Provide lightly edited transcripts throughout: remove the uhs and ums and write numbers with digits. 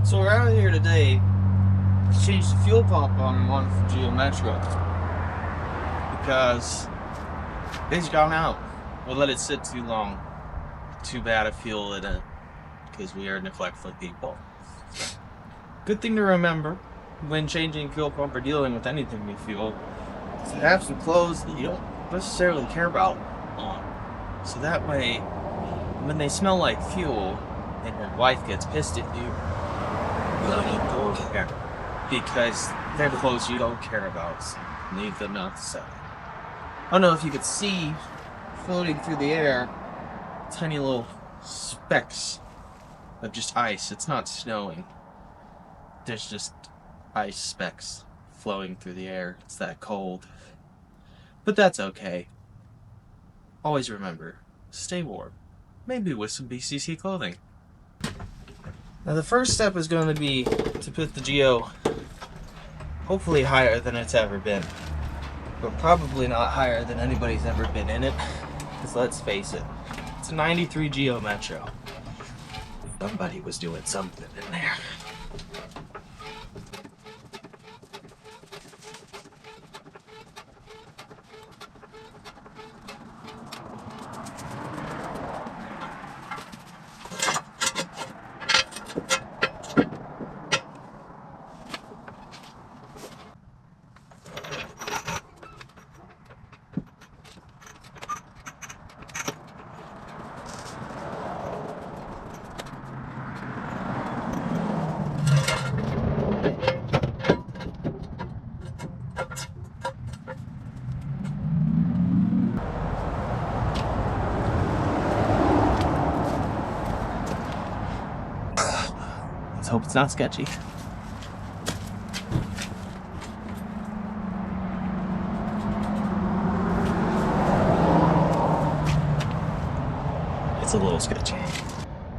So we're out here today to change the fuel pump on one for Geo Metro because it's gone out. We'll let it sit too long. Too bad of fuel in it because we are neglectful people. Good thing to remember when changing fuel pump or dealing with anything with fuel is to have some clothes that you don't necessarily care about on. So that way, when they smell like fuel and your wife gets pissed at you, you don't care because they're clothes you don't care about. So leave them outside. I don't know if you could see floating through the air tiny little specks of just ice. It's not snowing. There's just ice specks flowing through the air. It's that cold. But that's okay. Always remember, stay warm. Maybe with some BCC clothing. Now the first step is going to be to put the Geo hopefully higher than it's ever been. But probably not higher than anybody's ever been in it. Because let's face it, it's a 93 Geo Metro. Somebody was doing something in there. Let's hope it's not sketchy. It's a little sketchy.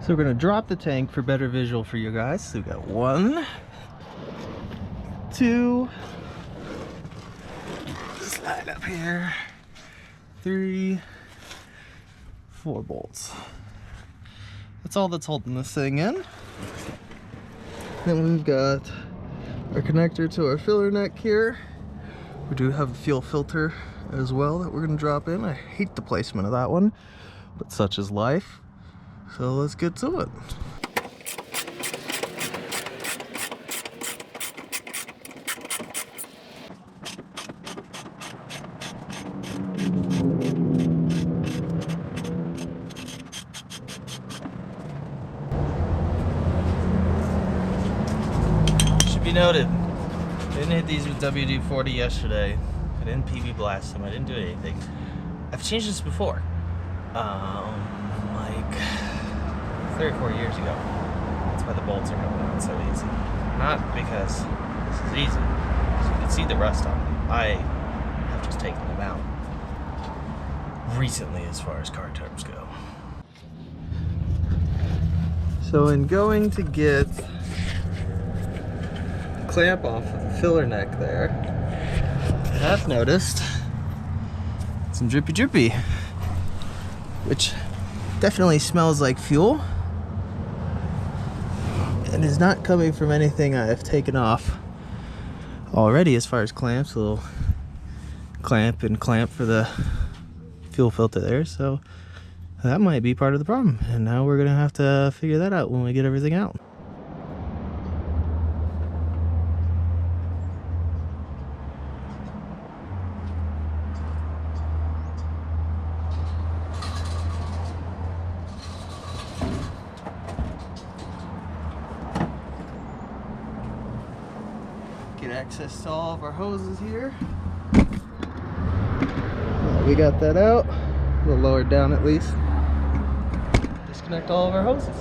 So we're gonna drop the tank for better visual for you guys. So we got 1, 2, slide up here, 3, 4 bolts. That's all that's holding this thing in. Then we've got our connector to our filler neck here. We do have a fuel filter as well that we're gonna drop in. I hate the placement of that one, but such is life. So let's get to it. Be noted, I didn't hit these with WD-40 yesterday. I didn't PV blast them. I didn't do anything. I've changed this before, like 3 or 4 years ago. That's why the bolts are coming out so easy. Not because this is easy. So you can see the rust on them. I have just taken them out recently as far as car terms go. So in going to get clamp off of the filler neck there, I have noticed some drippy, which definitely smells like fuel and is not coming from anything I have taken off already as far as clamps. A little clamp and clamp for the fuel filter there, so that might be part of the problem, and now we're gonna have to figure that out when we get everything out. Get access to all of our hoses here. We got that out, a little lower down at least. Disconnect all of our hoses.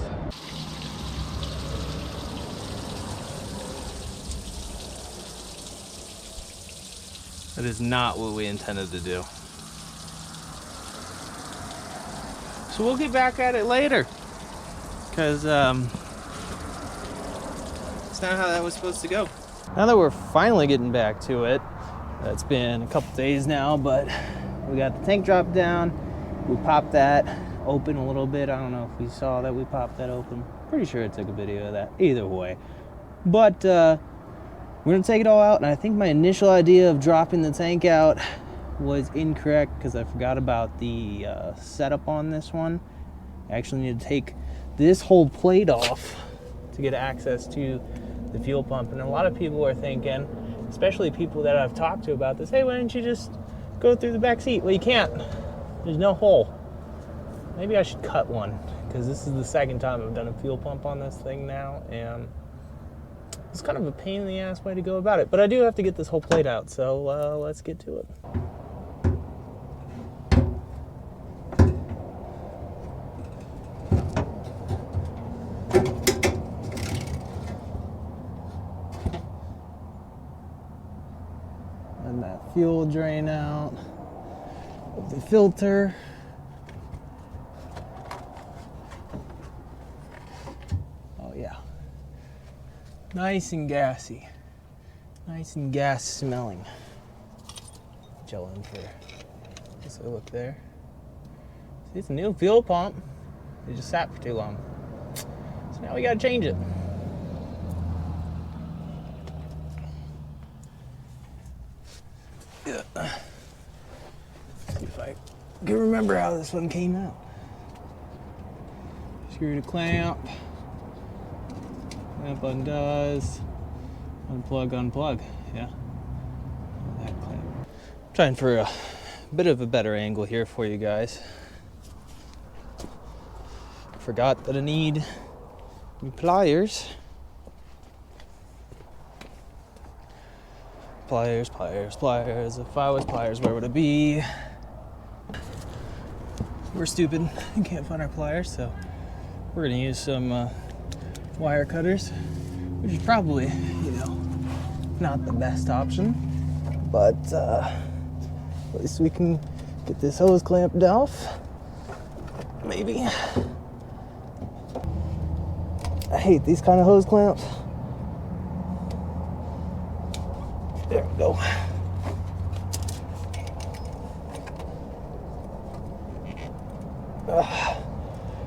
That is not what we intended to do. So we'll get back at it later, because it's not how that was supposed to go. Now that we're finally getting back to it, it's been a couple days now, but we got the tank dropped down. We popped that open a little bit. I don't know if we saw that we popped that open Pretty sure I took a video of that. Either way. But we're going to take it all out, and I think my initial idea of dropping the tank out was incorrect because I forgot about the setup on this one. I actually need to take this whole plate off to get access to the fuel pump. And a lot of people are thinking, especially people that I've talked to about this, hey, why don't you just go through the back seat? Well, you can't. There's no hole. Maybe I should cut one, because this is the second time I've done a fuel pump on this thing now, and it's kind of a pain in the ass way to go about it. But I do have to get this whole plate out, so let's get to it. And that fuel drain out of the filter. Oh yeah, nice and gassy, nice and gas smelling. Gel in for this look there. See, it's a new fuel pump. It just sat for too long, so now we gotta change it. Yeah. See if I can remember how this one came out. Screw the clamp. Clamp undoes. Unplug, unplug. Yeah. That clamp. Trying for a bit of a better angle here for you guys. Forgot that I need pliers. Pliers, pliers, pliers. If I was pliers, where would it be? We're stupid and can't find our pliers, so we're gonna use some wire cutters, which is probably, not the best option, but at least we can get this hose clamped off. Maybe. I hate these kind of hose clamps. There we go. Yeah,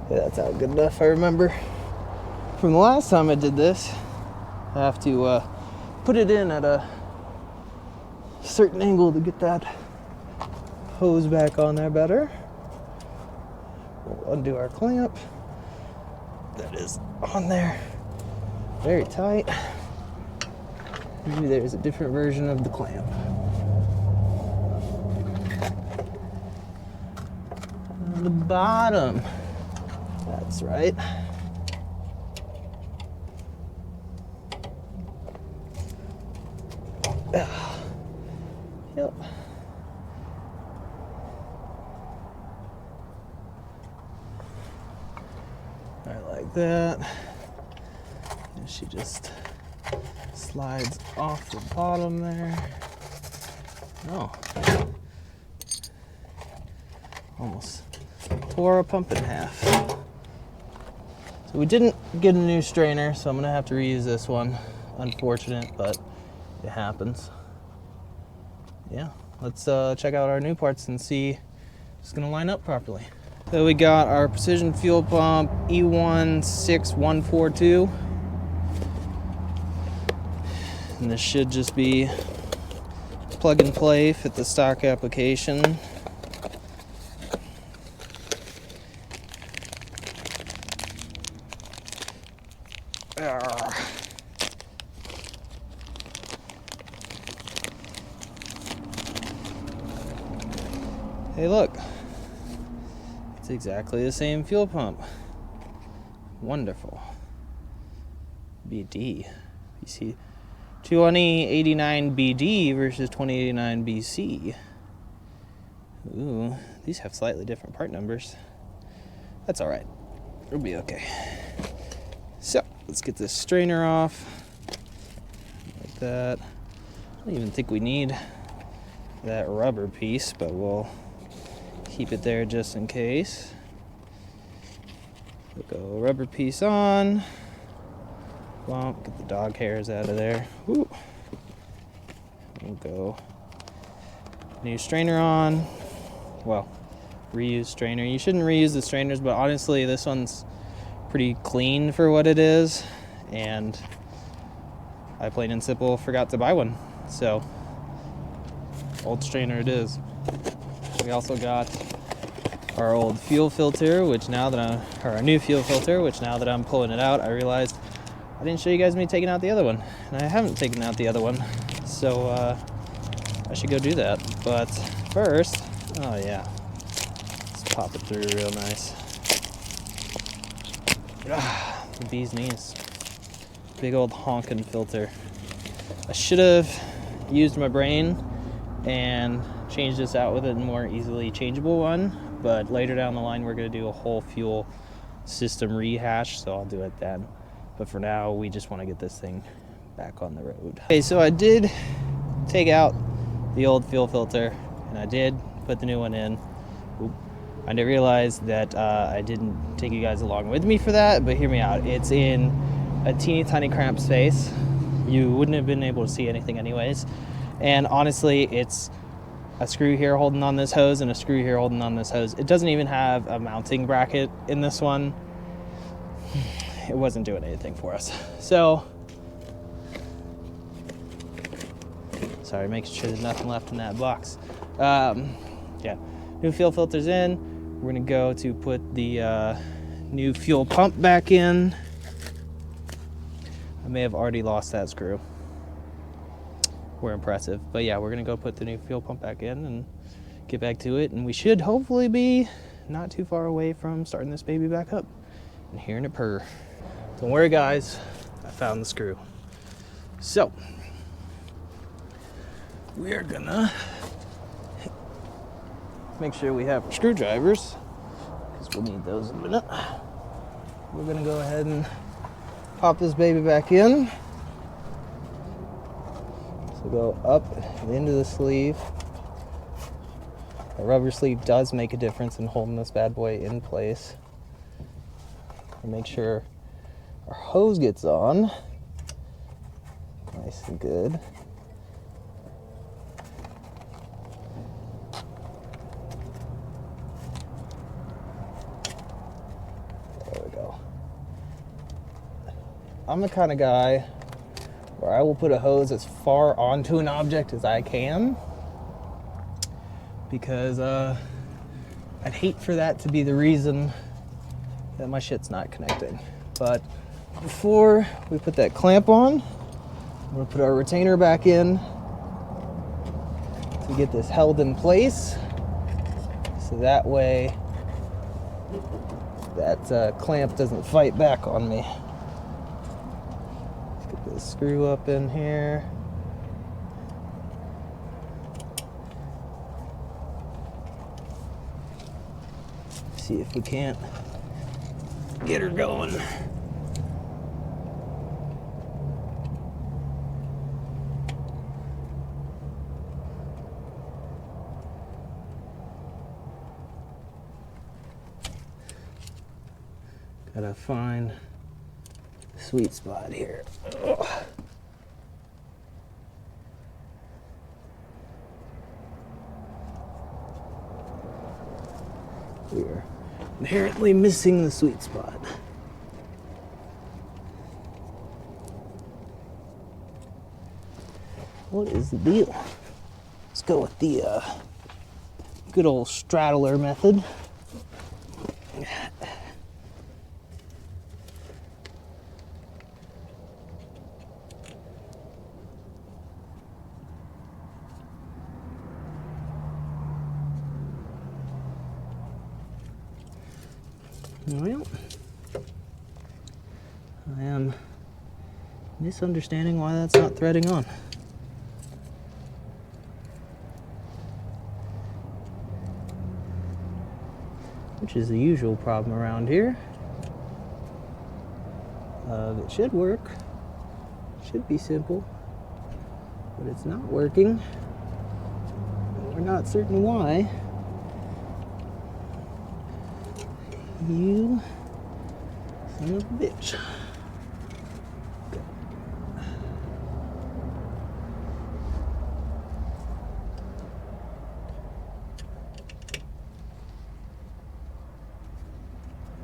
that's not good enough. I remember from the last time I did this, I have to put it in at a certain angle to get that hose back on there better. We'll undo our clamp. That is on there very tight. Maybe there's a different version of the clamp. On the bottom. That's right. Yep. Right, like that. And she just slides off the bottom there. Oh. Almost tore our pump in half. So we didn't get a new strainer, so I'm gonna have to reuse this one. Unfortunate, but it happens. Yeah, let's check out our new parts and see if it's gonna line up properly. So we got our precision fuel pump E16142. And this should just be plug and play, fit the stock application. Hey, look. It's exactly the same fuel pump. Wonderful. BD. You see 2089 BD versus 2089 BC. Ooh, these have slightly different part numbers. That's all right. It'll be okay. So, let's get this strainer off. Like that. I don't even think we need that rubber piece, but we'll keep it there just in case. We'll go rubber piece on. Bump, get the dog hairs out of there. Ooh. We'll go new strainer on. Well, reuse strainer. You shouldn't reuse the strainers, but honestly, this one's pretty clean for what it is, and I plain and simple forgot to buy one. So, old strainer it is. We also got our old fuel filter, which now that our new fuel filter, which now that I'm pulling it out, I realized I didn't show you guys me taking out the other one, and I haven't taken out the other one, so I should go do that. But first, oh yeah, let's pop it through real nice. The bee's knees. Big old honkin' filter. I should have used my brain and changed this out with a more easily changeable one, but later down the line we're going to do a whole fuel system rehash, so I'll do it then. But for now, we just want to get this thing back on the road. Okay, so I did take out the old fuel filter, and I did put the new one in. Oop. I didn't realize that I didn't take you guys along with me for that, but hear me out. It's in a teeny tiny cramped space. You wouldn't have been able to see anything anyways. And honestly, it's a screw here holding on this hose and a screw here holding on this hose. It doesn't even have a mounting bracket in this one. It wasn't doing anything for us. So, sorry, making sure there's nothing left in that box. Yeah, new fuel filter's in. We're gonna go to put the new fuel pump back in. I may have already lost that screw. We're impressive. But yeah, we're gonna go put the new fuel pump back in and get back to it. And we should hopefully be not too far away from starting this baby back up and hearing it purr. Don't worry guys, I found the screw. So, we're gonna make sure we have our screwdrivers, because we'll need those in a minute. We're gonna go ahead and pop this baby back in. So go up into the sleeve. The rubber sleeve does make a difference in holding this bad boy in place. And make sure our hose gets on nice and good. There we go. I'm the kind of guy where I will put a hose as far onto an object as I can, because I'd hate for that to be the reason that my shit's not connecting. But before we put that clamp on, we're gonna put our retainer back in to get this held in place, so that way that clamp doesn't fight back on me. Let's get this screw up in here. See if we can't get her going. Gotta find the sweet spot here. Ugh. We are inherently missing the sweet spot. What is the deal? Let's go with the good old straddler method. Well, I am misunderstanding why that's not threading on. Which is the usual problem around here. It should work. Should be simple. But it's not working. We're not certain why. You son of a bitch.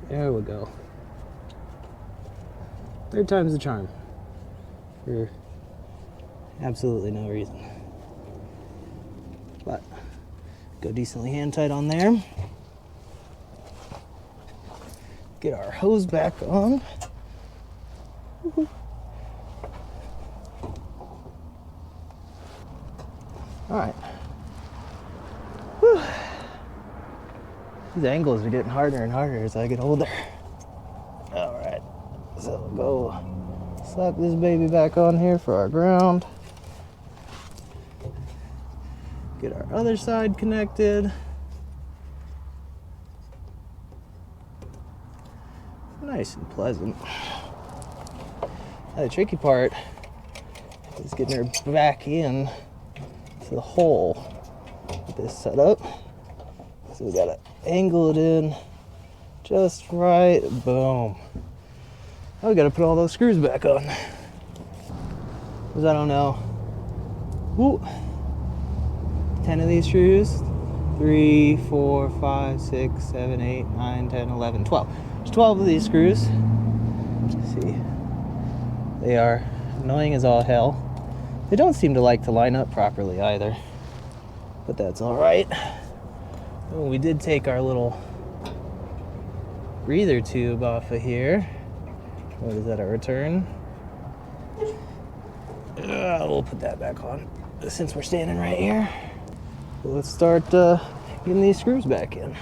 There we go. Third time's the charm. For absolutely no reason. But go decently hand tight on there. Get our hose back on. Woo-hoo. All right. Whew. These angles are getting harder and harder as I get older. All right, so go slap this baby back on here for our ground. Get our other side connected. Nice and pleasant. Now the tricky part is getting her back in to the hole with this setup. So we gotta angle it in just right. Boom. Now we gotta put all those screws back on. Because I don't know. Woo. 10 of these screws. 3, 4, 5, 6, 7, 8, 9, 10, 11, 12. There's 12 of these screws. Let's see. They are annoying as all hell. They don't seem to like to line up properly either. But that's alright. Oh, we did take our little breather tube off of here. What is that, a return? We'll put that back on since we're standing right here. So let's start getting these screws back in.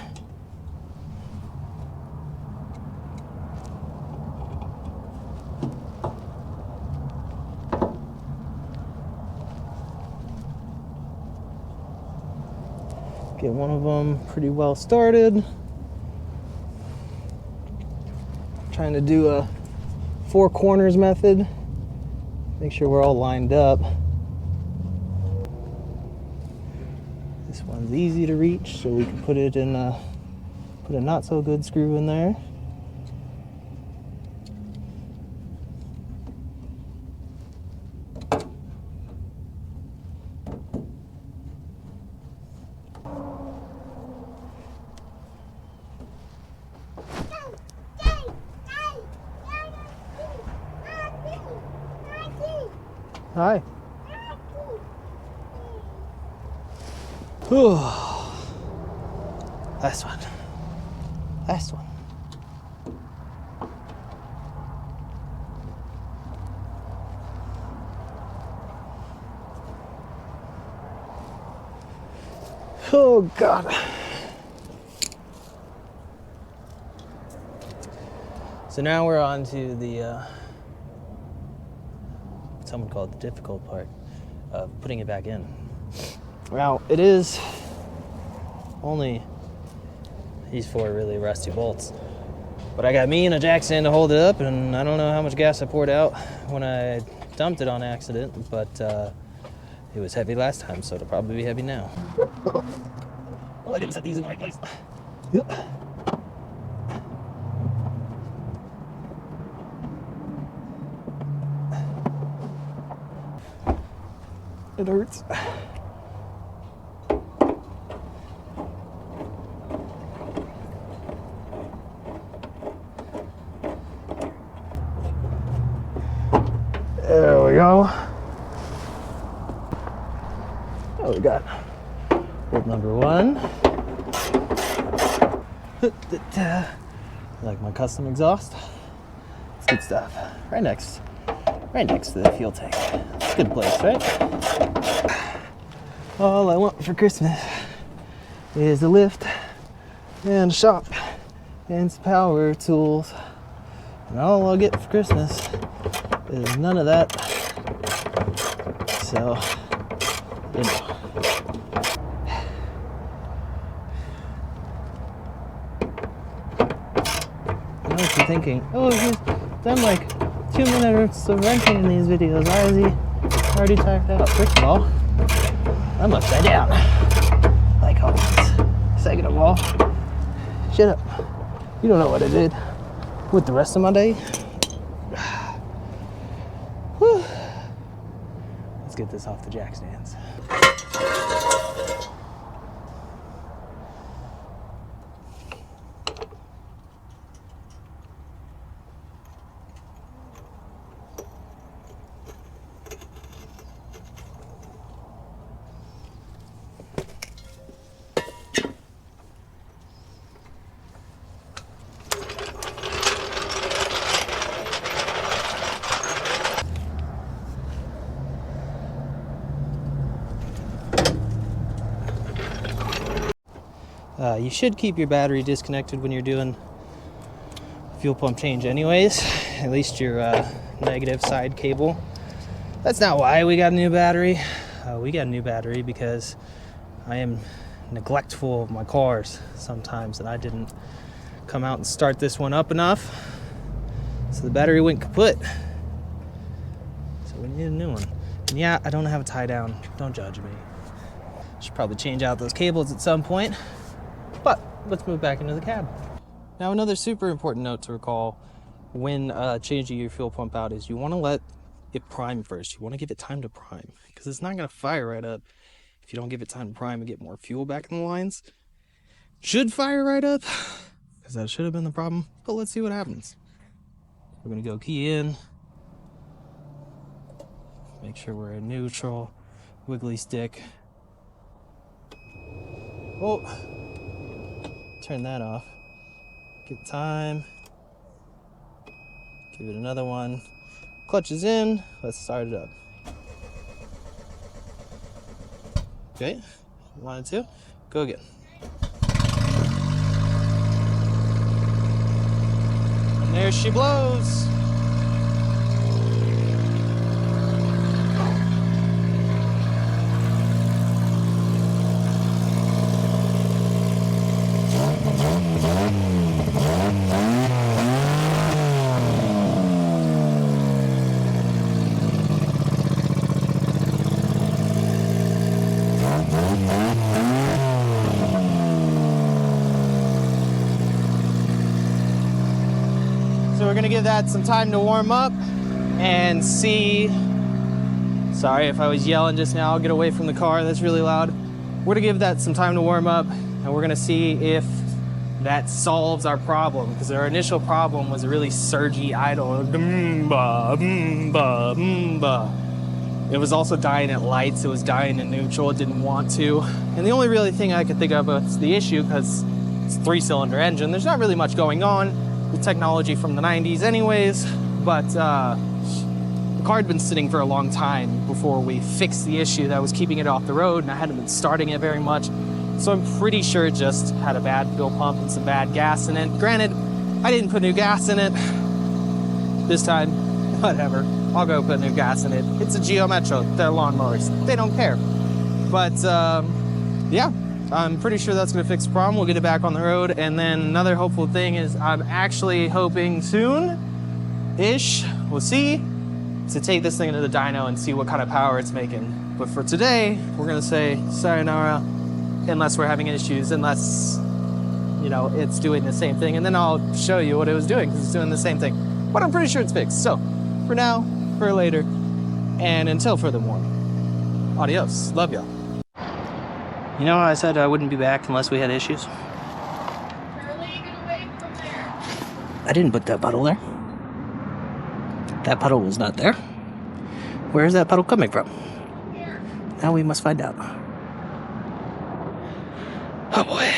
Get one of them pretty well started. Trying to do a 4 corners method. Make sure we're all lined up. This one's easy to reach, so we can put it in put a not so good screw in there. Hi. Whew. Last one. Last one. Oh, God. So now we're on to the someone called the difficult part of putting it back in. Now, it is only these 4 really rusty bolts, but I got me and a jack stand to hold it up, and I don't know how much gas I poured out when I dumped it on accident, but it was heavy last time, so it'll probably be heavy now. Oh, I didn't set these in the right place. It hurts. There we go. Oh, we got bolt number 1. Like my custom exhaust. It's good stuff. Right next to the fuel tank. It's a good place, right? All I want for Christmas is a lift and a shop and some power tools. And all I'll get for Christmas is none of that. So, you know. I know what you're thinking. Oh, he's done like 2 minutes of renting in these videos. Why is he already tacked out? First of all, I'm upside down. Like always. Second of all, shut up. You don't know what I did with the rest of my day. Whew. Let's get this off the jack stands. You should keep your battery disconnected when you're doing fuel pump change anyways, at least your negative side cable. That's not why we got a new battery. We got a new battery because I am neglectful of my cars sometimes, and I didn't come out and start this one up enough, so the battery went kaput. So we need a new one. And yeah, I don't have a tie down. Don't judge me. Should probably change out those cables at some point. But let's move back into the cab. Now, another super important note to recall when changing your fuel pump out is you want to let it prime first. You want to give it time to prime, because it's not going to fire right up if you don't give it time to prime and get more fuel back in the lines. Should fire right up, because that should have been the problem, but let's see what happens. We're going to go key in, make sure we're in neutral, wiggly stick. Oh, turn that off. Get time. Give it another one. Clutch is in. Let's start it up. Okay, 1 and 2. Go again. And there she blows. So we're gonna give that some time to warm up and see. Sorry if I was yelling just now, I'll get away from the car, that's really loud. We're gonna give that some time to warm up, and we're gonna see if that solves our problem, because our initial problem was a really surgy idle. It was also dying at lights, it was dying in neutral, it didn't want to. And the only really thing I could think of was the issue, because it's a 3-cylinder engine, there's not really much going on with technology from the 90s anyways, but the car had been sitting for a long time before we fixed the issue that was keeping it off the road, and I hadn't been starting it very much. So I'm pretty sure it just had a bad fuel pump and some bad gas in it. Granted, I didn't put new gas in it this time. Whatever, I'll go put new gas in it. It's a Geo Metro, they're lawnmowers, they don't care. But yeah, I'm pretty sure that's gonna fix the problem. We'll get it back on the road. And then another hopeful thing is I'm actually hoping soon-ish, we'll see, to take this thing into the dyno and see what kind of power it's making. But for today, we're gonna say sayonara, unless we're having issues, unless, you know, it's doing the same thing. And then I'll show you what it was doing, because it's doing the same thing. But I'm pretty sure it's fixed. So, for now, for later, and until furthermore, adios. Love y'all. You know how I said I wouldn't be back unless we had issues? I didn't put that puddle there. That puddle was not there. Where is that puddle coming from? Now we must find out. Oh boy.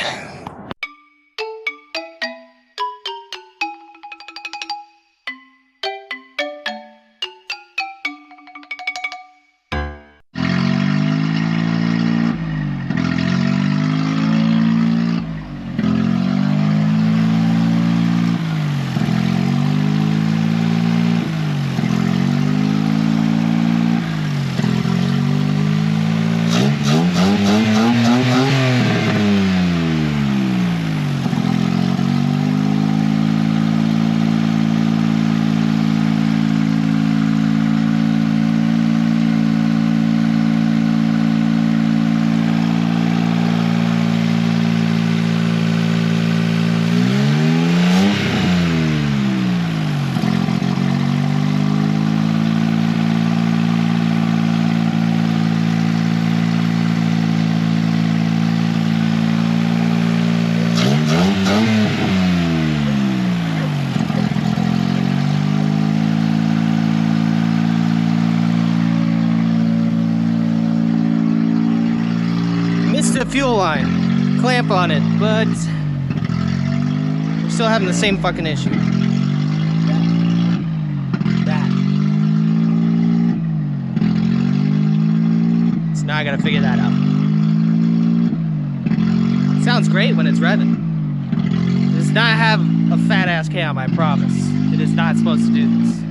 The fuel line, clamp on it, but we're still having the same fucking issue. That. So now I gotta figure that out. Sounds great when it's revving. It does not have a fat ass cam, I promise. It is not supposed to do this.